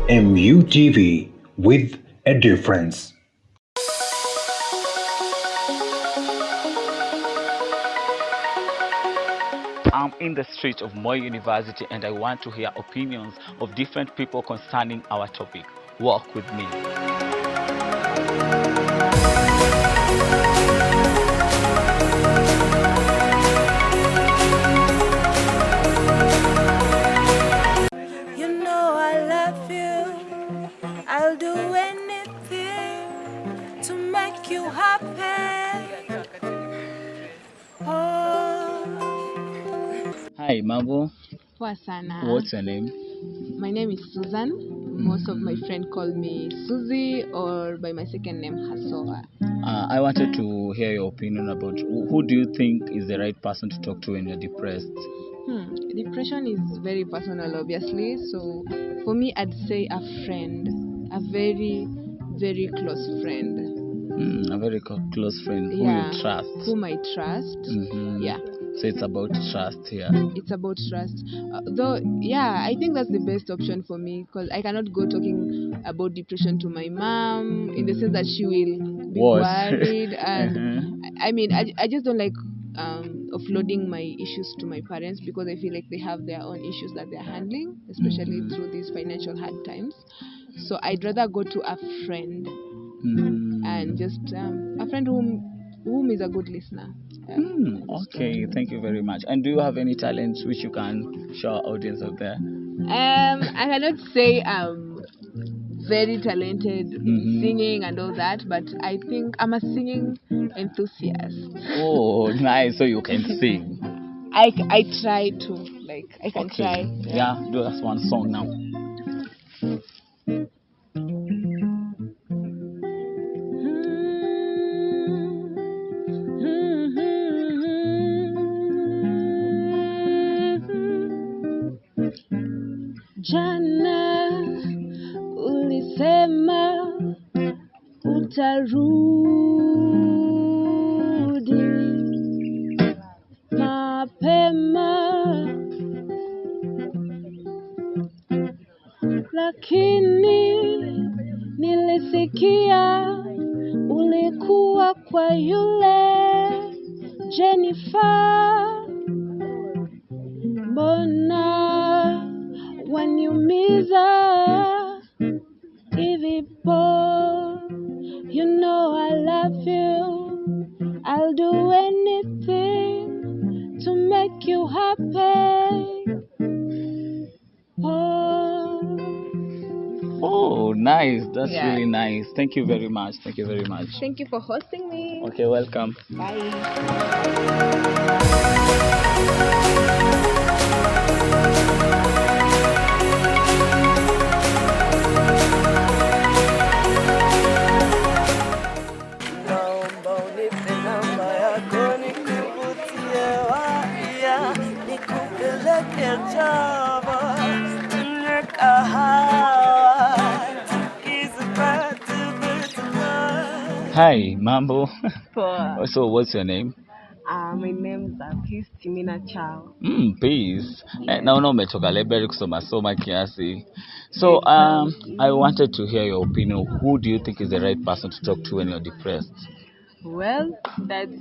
MUTV with a difference. I'm in the street of Moi University and I want to hear opinions of different people concerning our topic. Walk with me. You know I love you. I'll do anything to make you happy. Oh. Hi, Mambo. Poa sana. What's your name? My name is Susan. Most of my friends call me Susie or by my second name Hasoa. I wanted to hear your opinion about who do you think is the right person to talk to when you're depressed? Depression is very personal, obviously. So for me, I'd say a friend, a very, very close friend. A very close friend who Yeah, you trust. whom I trust. Yeah. So it's about trust here. It's about trust. I think that's the best option for me because I cannot go talking about depression to my mom in the sense that she will be What? worried. And I just don't like offloading my issues to my parents because I feel like they have their own issues that they're handling, especially through these financial hard times. So I'd rather go to a friend and just a friend whom is a good listener. Okay, thank you very much. And do you have any talents which you can show our audience out there? I cannot say I'm very talented in singing and all that, but I think I'm a singing enthusiast. Oh, nice. So you can sing. I try to, I can try. Yeah, do us one song now. Jana ulisema utarudi mapema, lakini nilisikia ulikuwa kwa yule Jennifer. Mbona waniumiza hivi po? You know I love you. I'll do anything to make you happy. Oh, nice. That's Yeah. really nice. Thank you very much. Thank you very much. Thank you for hosting me. Okay, welcome. Bye. Naomba unipe namba yako nikuvutie waya, nikupeleke Java, tunywe kahawa, tukizipata vitu. Hi, Mambo. For So, what's your name? my name's Peace Timina Chao. Peace. Naona umetoka library kusoma soma kiasi. So, I wanted to hear your opinion. Who do you think is the right person to talk to when you're depressed? Well, that's,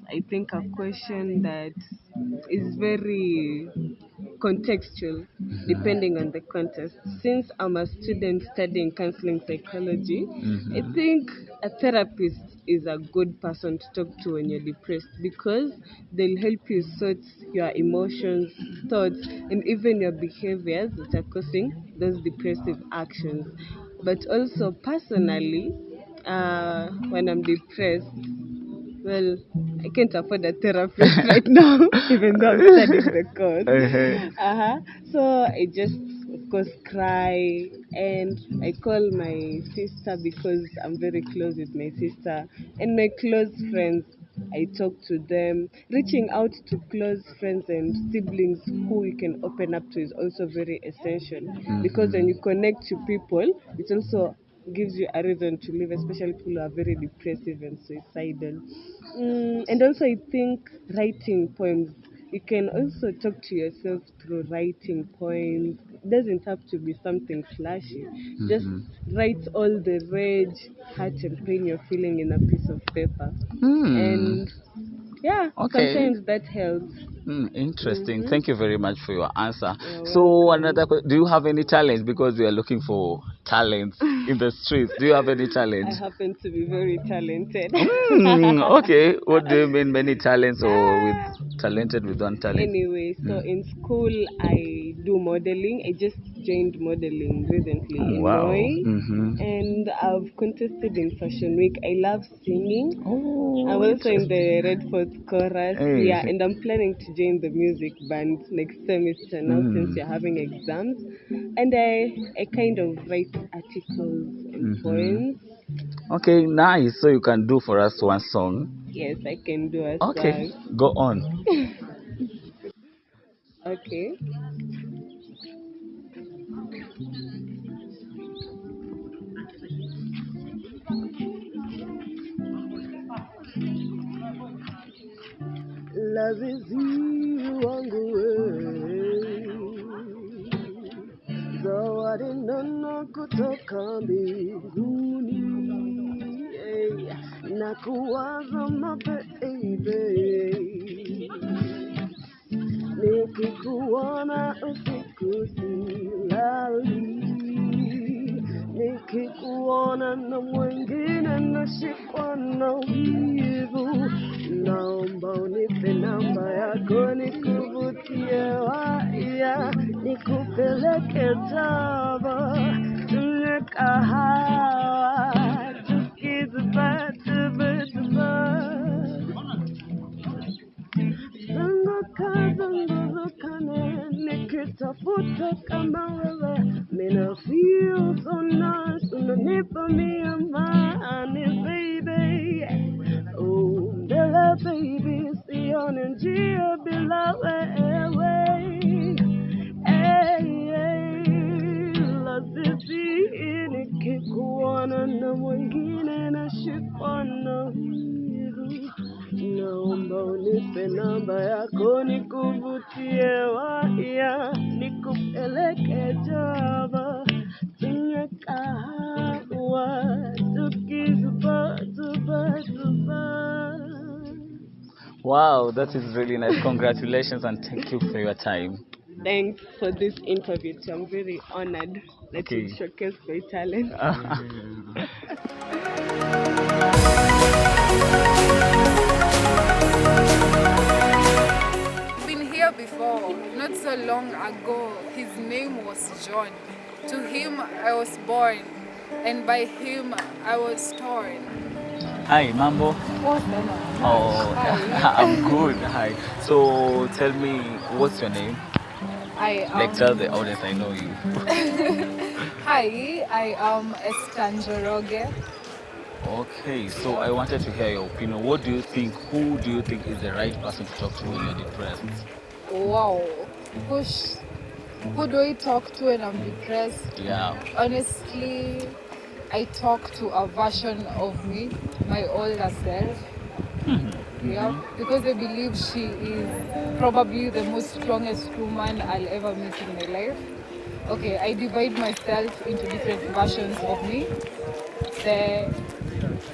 I think, a question that is very contextual depending on the context. Since I'm a student studying counseling psychology, I think a therapist is a good person to talk to when you're depressed because they'll help you sort your emotions, thoughts, and even your behaviors that are causing those depressive actions. But also personally, when I'm depressed, well, I can't afford a therapist right now, even though I'm studying the course. So I just, of course, cry and I call my sister because I'm very close with my sister and my close friends. I talk to them. Reaching out to close friends and siblings who you can open up to is also very essential because when you connect to people, it also gives you a reason to live, especially people who are very depressive and suicidal. And also, I think writing poems you can also talk to yourself through writing poems. It doesn't have to be something flashy. Just write all the rage, hurt, and pain you're feeling in a piece of paper. And yeah, Okay. sometimes that helps. Interesting. Thank you very much for your answer. You're So welcome. do you have any talent? Because we are looking for talents in the streets. Do you have any talent? I happen to be very talented. Okay. What do you mean, many talents or with talented with one talent? Anyway, so in school I do modeling. I just joined modeling recently in Wow. Noi, and I've contested in Fashion Week. I love singing. I'm also in the Red Fort chorus, Hey. yeah, and I'm planning to join the music band next semester now since we're having exams. And I kind of write articles and poems. Okay, nice. So you can do for us one song. Yes, I can do a Okay, song. go on. Okay. Lazizi wangu we, zawadi nono kutoka mbinguni, na kuwaza mababy, nikikuona usiku silali, nikikuona na mwingine nashikwa na wivu. Naomba unipe namba yako nikuvutie waya, nikupeleke Java, tunywe kahawa, tukizuba. Zungukane, nikitafuta kama wewe, mina feel so nice, unanipa mi amani baby. Oh, bila baby, sioni njia bila wewe. Lazizi, nikikuona na mwingine nashikwa na wivu. Naomba unipe namba yako nikuvutie waya, nikupeleke Java, tunywe kahawa, tukizuba. Wow, that is really nice. Congratulations and thank you for your time. Thanks for this interview too. I'm very honored that Okay. you showcased my talent. Been here before, not so long ago. His name was John. To him I was born, and by him I was torn. Hi, Mambo. Oh, I'm good. Hi. So tell me, what's your name? Like, tell the audience I know you. Hi, I am Estanjoroge. Okay, so I wanted to hear your opinion. What do you think? Who do you think is the right person to talk to when you're depressed? Wow. Who do I talk to when I'm depressed? Yeah. Honestly, I talk to a version of me, my older self. Yeah, because I believe she is probably the most strongest woman I'll ever meet in my life. Okay, I divide myself into different versions of me. The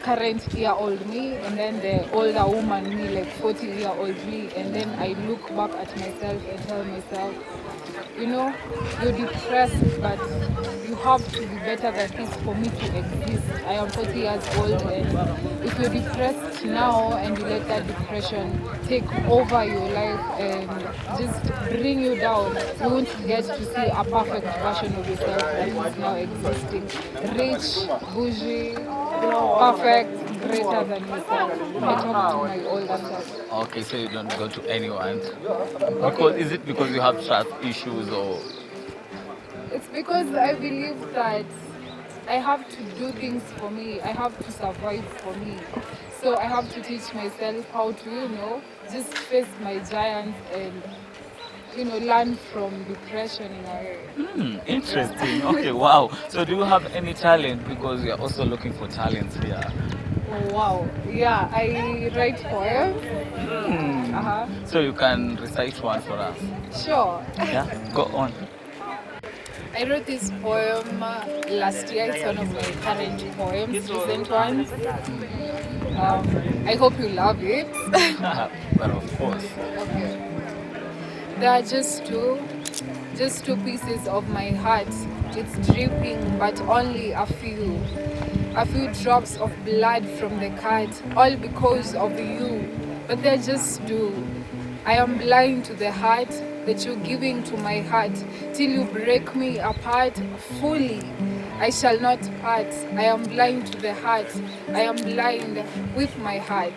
current year-old me, and then the older woman me, like 40-year-old me, and then I look back at myself and tell myself, you know, you're depressed, but you have to be better than this for me to exist. I am 40 years old, and if you're depressed now and you let that depression take over your life and just bring you down, you won't get to see a perfect version of yourself that is now existing. Rich, bougie, perfect, greater than yourself. I talk to my older self. Okay, so you don't go to anyone. Because is it because you have trust issues or? It's because I believe that I have to do things for me. I have to survive for me. So I have to teach myself how to, you know, just face my giants and, you know, learn from depression in a way. Interesting. Okay, wow. So do you have any talent? Because we are also looking for talents here. Oh, wow. Yeah, I write poems. So you can recite one for us. Sure. Yeah, go on. I wrote this poem last year. It's one of my current poems, recent ones. I hope you love it. But of course. Okay. There are just two pieces of my heart. It's dripping, but only a few. A few drops of blood from the cut, all because of you. But they're just two. I am blind to the heart that you're giving to my heart, till you break me apart fully. I shall not part. I am blind to the heart. I am blind with my heart.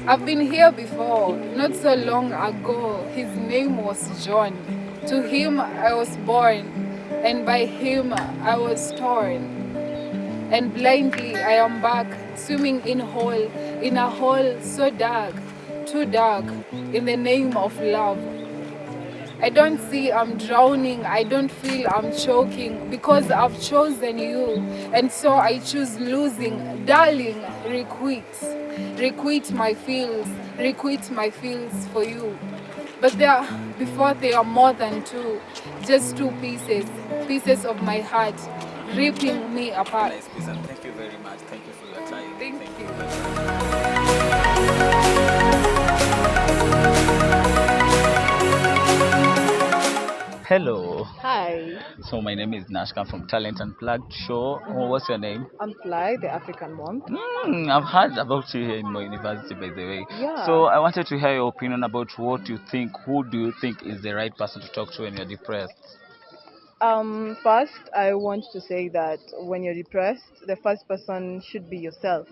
I've been here before, not so long ago. His name was John. To him I was born, and by him I was torn. And blindly I am back, swimming in a hole so dark, too dark, in the name of love. I don't see I'm drowning, I don't feel I'm choking, because I've chosen you, and so I choose losing. Darling, requite my feels for you. But before they are more than two, just two pieces of my heart, ripping me apart. Nice piece, and thank you very much. Thank you for your time. Thank you. Hello. Hi, So my name is Nashka from Talent Unplugged show. Oh, what's your name? I'm Fly, the African monk. I've heard about you here in my university, by the way. Yeah. So I wanted to hear your opinion about what you think. Who do you think is the right person to talk to when you're depressed? First, I want to say that when you're depressed, the first person should be yourself.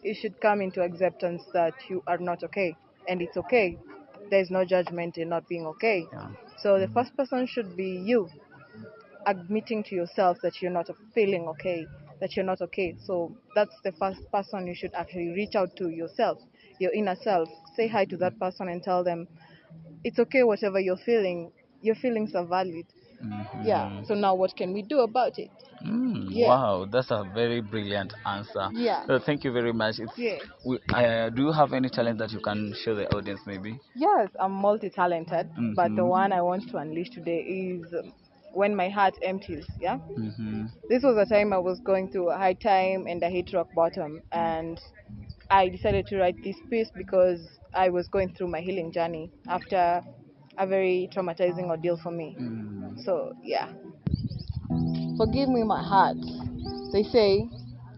You should come into acceptance that you are not okay, and it's okay. There's no judgment in not being okay. Yeah. So the first person should be you, admitting to yourself that you're not feeling okay, that you're not okay. So that's the first person you should actually reach out to yourself, your inner self. Say hi to that person and tell them it's okay, whatever you're feeling, your feelings are valid. Yeah. So now what can we do about it? Yeah. Wow, that's a very brilliant answer. Yeah. Thank you very much. Yeah. Do you have any talent that you can show the audience, maybe? Yes, I'm multi-talented, but the Mhm. one I want to unleash today is when my heart empties. Yeah. Mm-hmm. This was a time I was going through a high time and I hit rock bottom, and I decided to write this piece because I was going through my healing journey after a very traumatizing ordeal for me. So yeah. Forgive me, my heart. They say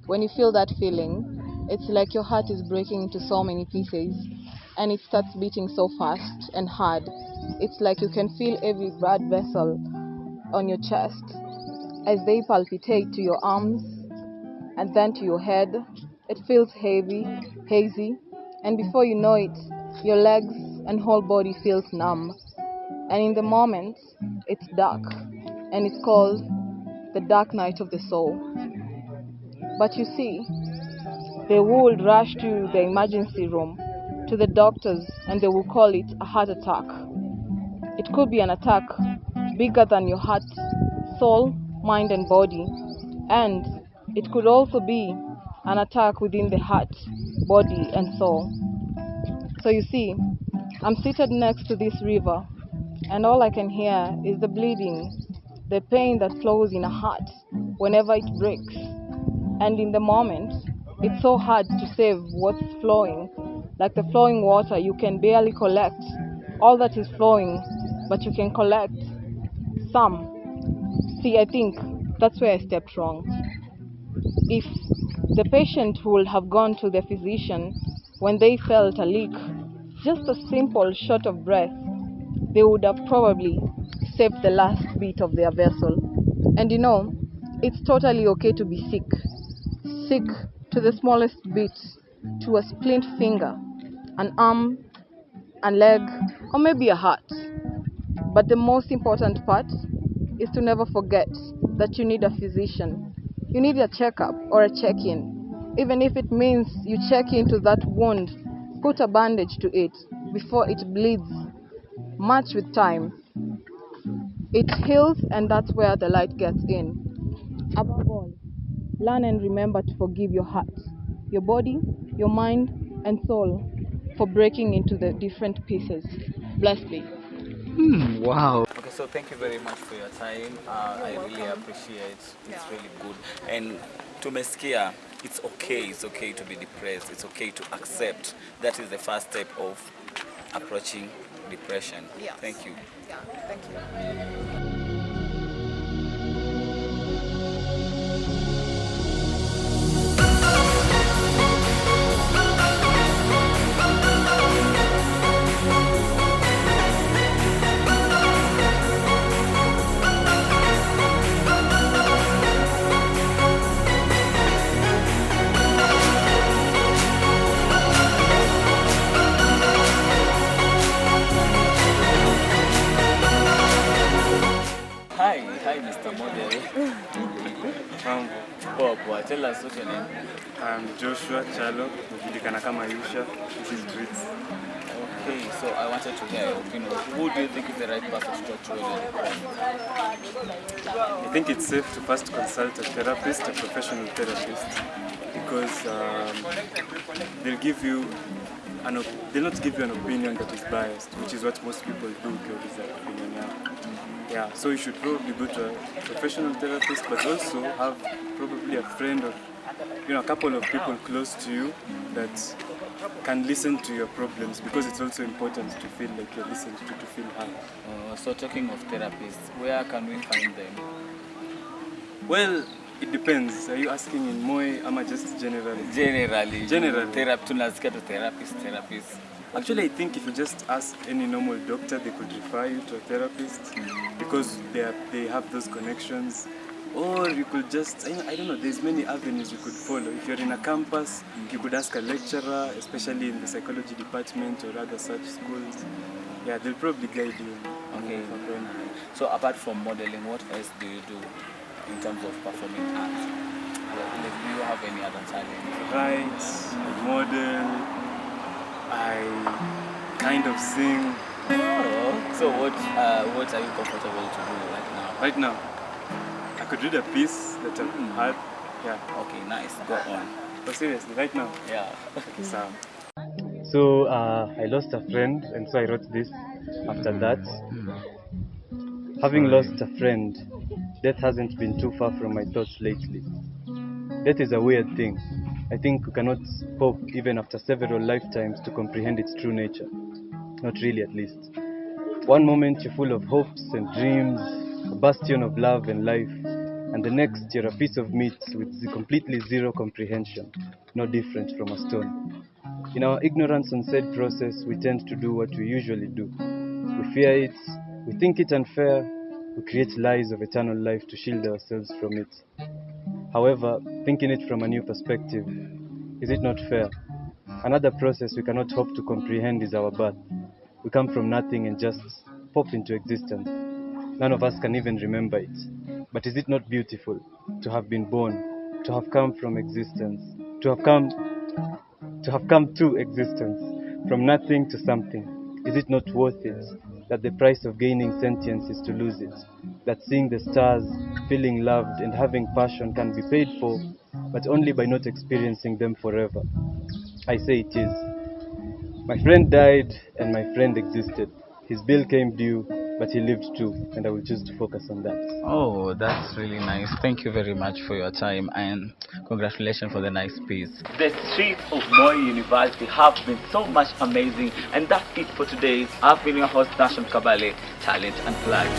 when you feel that feeling, it's like your heart is breaking into so many pieces and it starts beating so fast and hard. It's like you can feel every blood vessel on your chest as they palpitate to your arms and then to your head. It feels heavy, hazy, and before you know it, your legs and whole body feels numb. And in the moment, it's dark, and it's called the dark night of the soul. But you see, they would rush to the emergency room, to the doctors, and they will call it a heart attack. It could be an attack bigger than your heart, soul, mind, and body. And it could also be an attack within the heart, body, and soul. So you see, I'm seated next to this river, and all I can hear is the bleeding, the pain that flows in a heart whenever it breaks. And in the moment, it's so hard to save what's flowing. Like the flowing water, you can barely collect all that is flowing, but you can collect some. See, I think that's where I stepped wrong. If the patient would have gone to the physician when they felt a leak, just a simple shot of breath, they would have probably saved the last bit of their vessel. And you know, it's totally okay to be sick. Sick to the smallest bit, to a splint finger, an arm, a leg, or maybe a heart. But the most important part is to never forget that you need a physician. You need a checkup or a check-in. Even if it means you check into that wound, put a bandage to it before it bleeds. Much with time, it heals, and that's where the light gets in. Above all, learn and remember to forgive your heart, your body, your mind, and soul. for breaking into the different pieces. Blessed. Wow. Okay, so thank you very much for your time. I really appreciate. It's really good. And tumesikia, it's okay to be depressed. It's okay to accept. That is the first step of approaching depression. Yes. Thank you. Yeah, thank you. Hi, Mr. Model. Bob, tell us what's your name. I'm Joshua Chalo, najulikana kama Yusha. This is Brits. Okay, so I wanted to hear your opinion. Who do you think is the right person to talk to when you're depressed? I think it's safe to first consult a therapist, a professional therapist, because they'll give you they'll not give you an opinion that is biased, which is what most people do give an opinion. Yeah, so you should probably go to a professional therapist, but also have probably a friend or a couple of people close to you that can listen to your problems, because it's also important to feel like you're listened to feel heard. So talking of therapists, where can we find them? Well, it depends. Are you asking in Moi ama just generally? Generally. Generally. Therapists. Actually, I think if you just ask any normal doctor, they could refer you to a therapist, because they have those connections. Or you could just, I don't know, there's many avenues you could follow. If you're in a campus, you could ask a lecturer, especially in the psychology department or other such schools. Yeah, they'll probably guide you. Okay. So apart from modeling, what else do you do in terms of performing arts? Do you have any other talent? Write, I model, I kind of sing. Oh, so what are you comfortable to do right now? Right now, I could read a piece that I've had. Yeah. Okay, nice. Go on. But seriously, right now? Yeah. So I lost a friend, and so I wrote this after that. Having lost a friend, death hasn't been too far from my thoughts lately. Death is a weird thing. I think we cannot hope, even after several lifetimes, to comprehend its true nature. Not really, at least. One moment you're full of hopes and dreams, a bastion of love and life, and the next you're a piece of meat with completely zero comprehension, no different from a stone. In our ignorance on said process, we tend to do what we usually do. We fear it, we think it unfair, we create lies of eternal life to shield ourselves from it. However, thinking it from a new perspective, is it not fair? Another process we cannot hope to comprehend is our birth. We come from nothing and just pop into existence. None of us can even remember it. But is it not beautiful to have been born, to have come from existence, to have come to existence, from nothing to something? Is it not worth it that the price of gaining sentience is to lose it? That seeing the stars, feeling loved, and having passion can be paid for, but only by not experiencing them forever? I say it is. My friend died, and my friend existed. His bill came due, but he lived too, and I will choose to focus on that. Oh, that's really nice. Thank you very much for your time, and congratulations for the nice piece. The streets of Moi University have been so much amazing, and that's it for today. I've been your host, Nashon Kabale, Talent Unplugged.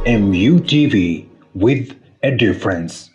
MUTV with a difference.